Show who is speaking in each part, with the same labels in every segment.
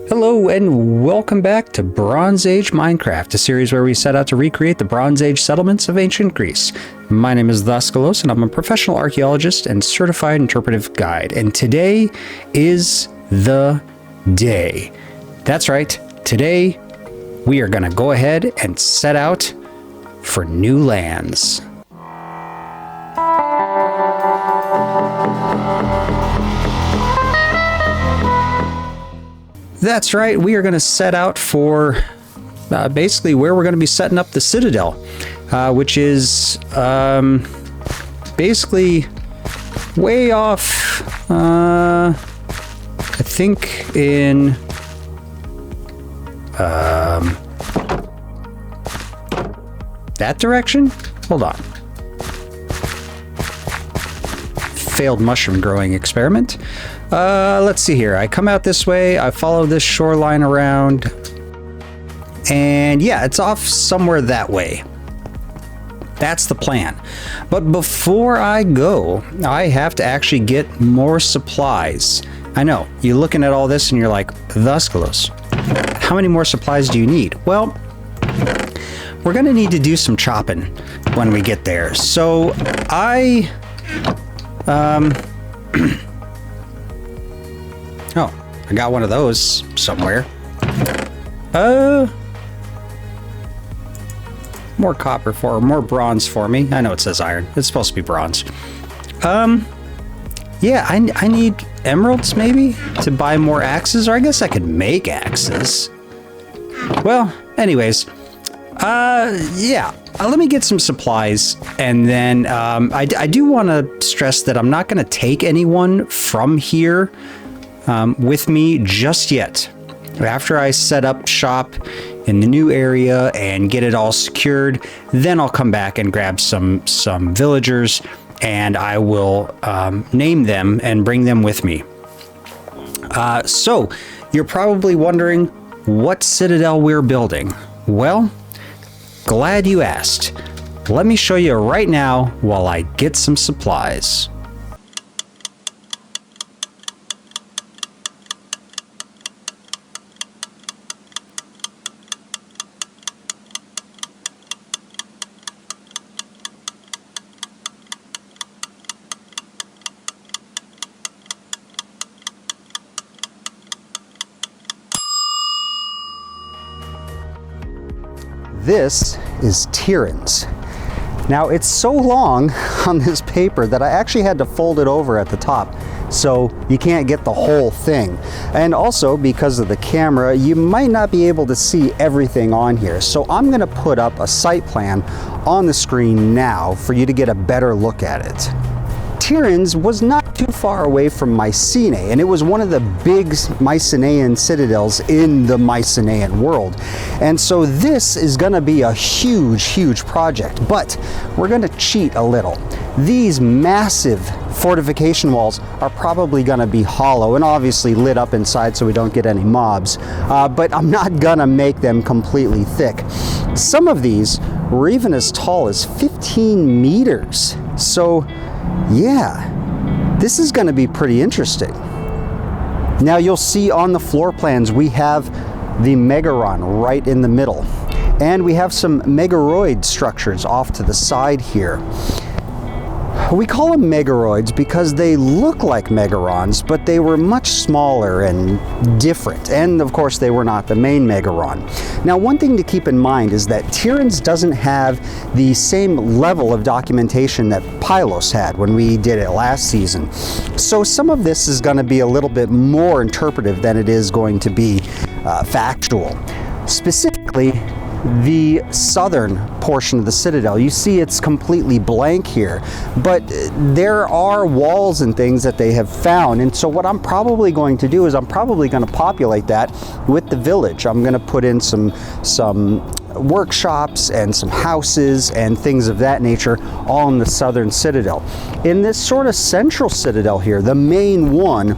Speaker 1: Hello and welcome back to Bronze Age Minecraft, a series where we set out to recreate the Bronze Age settlements of ancient Greece. My name is S02E07 and I'm a professional archaeologist and certified interpretive guide, and today is the day. That's right, today we are going to go ahead and set out for new lands. That's right, we are going to set out for basically where we're going to be setting up the citadel, which is basically way off, I think in that direction? Hold on. Failed mushroom growing experiment. Let's see here. I come out this way, I follow this shoreline around, and yeah, it's off somewhere that way. That's the plan. But before I go, I have to actually get more supplies. I know, you're looking at all this and you're like, Thusculos, how many more supplies do you need? Well, we're gonna need to do some chopping when we get there. So oh, I got one of those somewhere. More copper more bronze for me. I know it says iron. It's supposed to be bronze. Yeah, I need emeralds maybe to buy more axes, or I guess I could make axes. Well, anyways, yeah. Let me get some supplies, and then I do want to stress that I'm not going to take anyone from here with me just yet. After I set up shop in the new area and get it all secured, then I'll come back and grab some villagers, and I will name them and bring them with me. So you're probably wondering what citadel we're building. Well, glad you asked. Let me show you right now while I get some supplies. This is Tiryns. Now, it's so long on this paper that I actually had to fold it over at the top, so you can't get the whole thing. And also, because of the camera, you might not be able to see everything on here. So I'm gonna put up a site plan on the screen now for you to get a better look at it. Tiryns was not too far away from Mycenae, and it was one of the big Mycenaean citadels in the Mycenaean world. And so this is going to be a huge project, but we're going to cheat a little. These massive fortification walls are probably going to be hollow and obviously lit up inside so we don't get any mobs, but I'm not going to make them completely thick. Some of these were even as tall as 15 meters. So yeah, this is going to be pretty interesting. Now you'll see on the floor plans we have the megaron right in the middle, and we have some megaroid structures off to the side here. We call them megaroids because they look like megarons, but they were much smaller and different. And of course, they were not the main megaron. Now, one thing to keep in mind is that Tiryns doesn't have the same level of documentation that Pylos had when we did it last season. So some of this is going to be a little bit more interpretive than it is going to be factual. Specifically, the southern portion of the citadel, you see it's completely blank here, but there are walls and things that they have found. And so what I'm probably going to do is I'm probably going to populate that with the village. I'm going to put in some workshops and some houses and things of that nature all in the southern citadel. In this sort of central citadel here, the main one,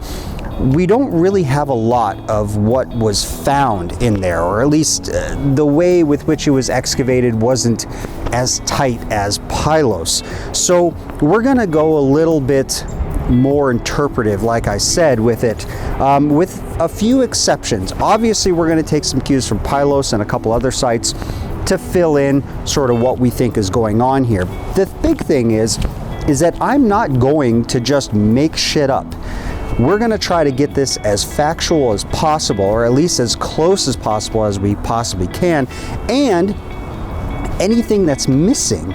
Speaker 1: we don't really have a lot of what was found in there, or at least the way with which it was excavated wasn't as tight as Pylos. So we're gonna go a little bit more interpretive, like I said, with it. With a few exceptions. Obviously, we're going to take some cues from Pylos and a couple other sites to fill in sort of what we think is going on here. The big thing is that I'm not going to just make shit up. We're going to try to get this as factual as possible, or at least as close as possible as we possibly can. And anything that's missing,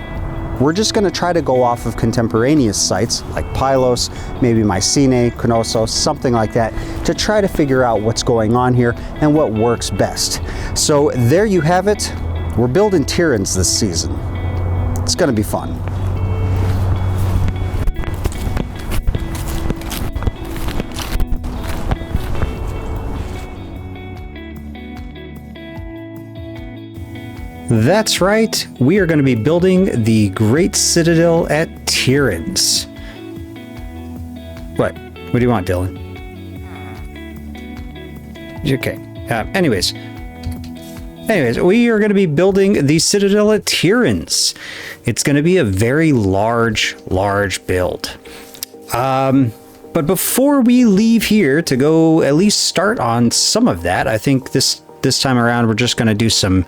Speaker 1: we're just going to try to go off of contemporaneous sites like Pylos, maybe Mycenae, Knossos, something like that, to try to figure out what's going on here and what works best. So there you have it. We're building Tyrans this season. It's going to be fun. That's right, we are going to be building the Great Citadel at Tyrans. What do you want, Dylan? Okay, anyways, we are going to be building the Citadel at Tyrans. It's going to be a very large build. But before we leave here to go at least start on some of that, I think this time around, we're just going to do some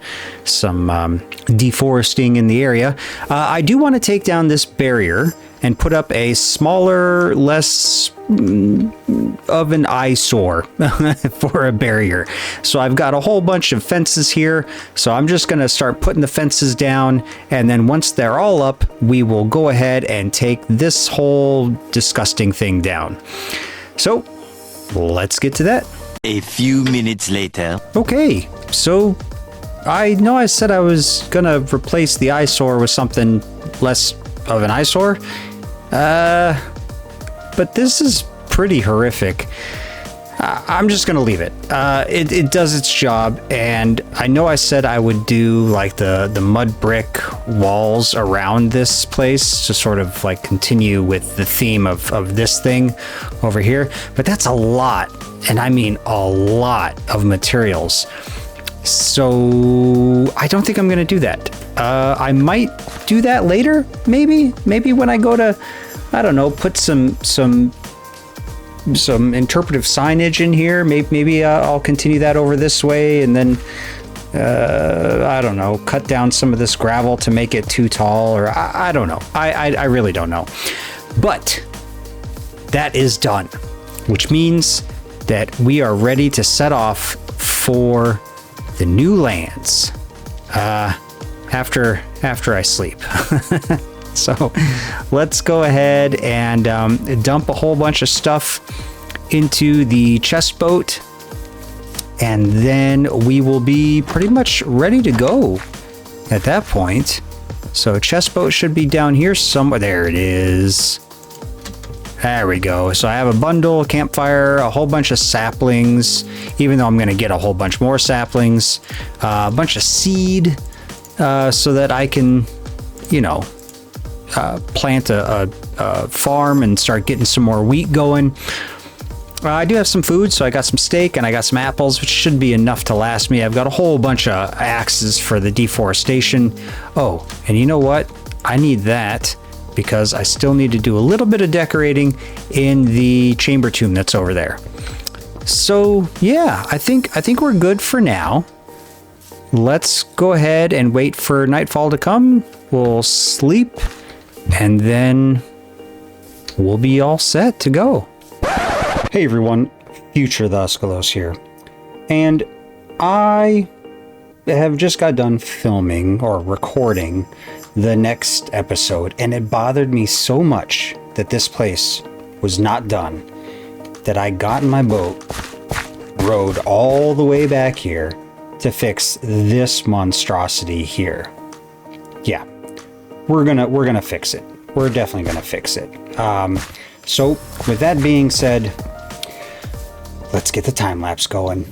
Speaker 1: deforesting in the area. I do want to take down this barrier and put up a smaller, less of an eyesore for a barrier. So I've got a whole bunch of fences here. So I'm just going to start putting the fences down. And then once they're all up, we will go ahead and take this whole disgusting thing down. So let's get to that.
Speaker 2: A few minutes later.
Speaker 1: Okay, so I know I said I was gonna replace the eyesore with something less of an eyesore, but this is pretty horrific. I'm just gonna leave it. It does its job, and I know I said I would do like the mud brick walls around this place to sort of like continue with the theme of this thing over here, but that's a lot, and I mean a lot of materials. So I don't think I'm gonna do that. I might do that later, maybe when I go to, I don't know, put some interpretive signage in here. Maybe I'll continue that over this way, and then I don't know, cut down some of this gravel to make it too tall, or I don't know. I really don't know. But that is done, which means that we are ready to set off for the new lands after I sleep. So let's go ahead and dump a whole bunch of stuff into the chest boat, and then we will be pretty much ready to go at that point. So chest boat should be down here somewhere. There it is. There we go. So I have a bundle, a campfire, a whole bunch of saplings, even though I'm going to get a whole bunch more saplings, a bunch of seed, so that I can, you know, plant a farm and start getting some more wheat going. I do have some food, so I got some steak and I got some apples, which should be enough to last me. I've got a whole bunch of axes for the deforestation. Oh, and you know what? I need that because I still need to do a little bit of decorating in the chamber tomb that's over there. So yeah, I think we're good for now. Let's go ahead and wait for nightfall to come. We'll sleep, and then we'll be all set to go. Hey everyone, Future the Uscalos here. And I have just got done filming or recording the next episode, and it bothered me so much that this place was not done that I got in my boat, rowed all the way back here to fix this monstrosity here. Yeah, we're gonna fix it. We're definitely gonna fix it. So with that being said, let's get the time lapse going.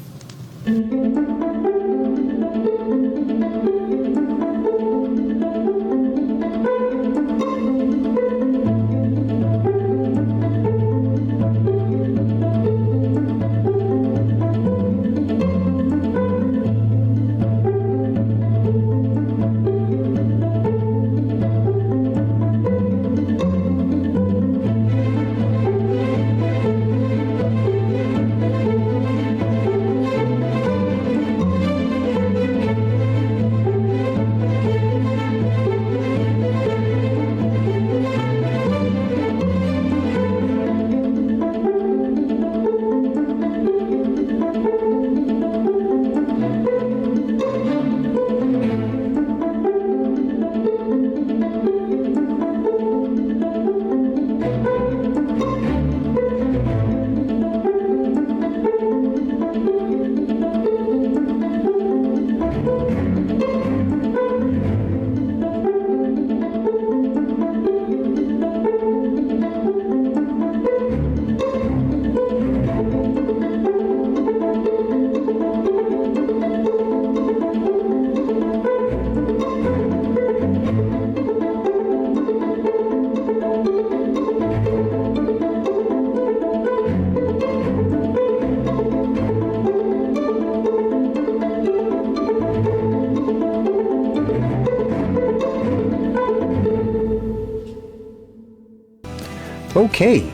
Speaker 1: Okay,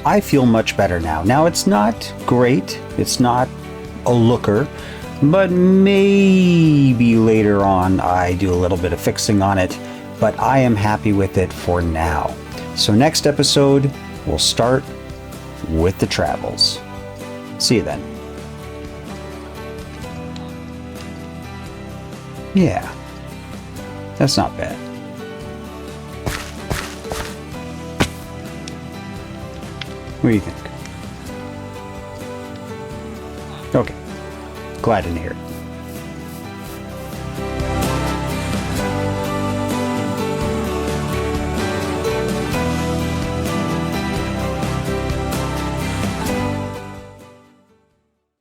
Speaker 1: I feel much better now. Now it's not great, it's not a looker, but maybe later on I do a little bit of fixing on it, but I am happy with it for now. So next episode, we'll start with the travels. See you then. Yeah, that's not bad. What do you think? Okay, glad to hear it.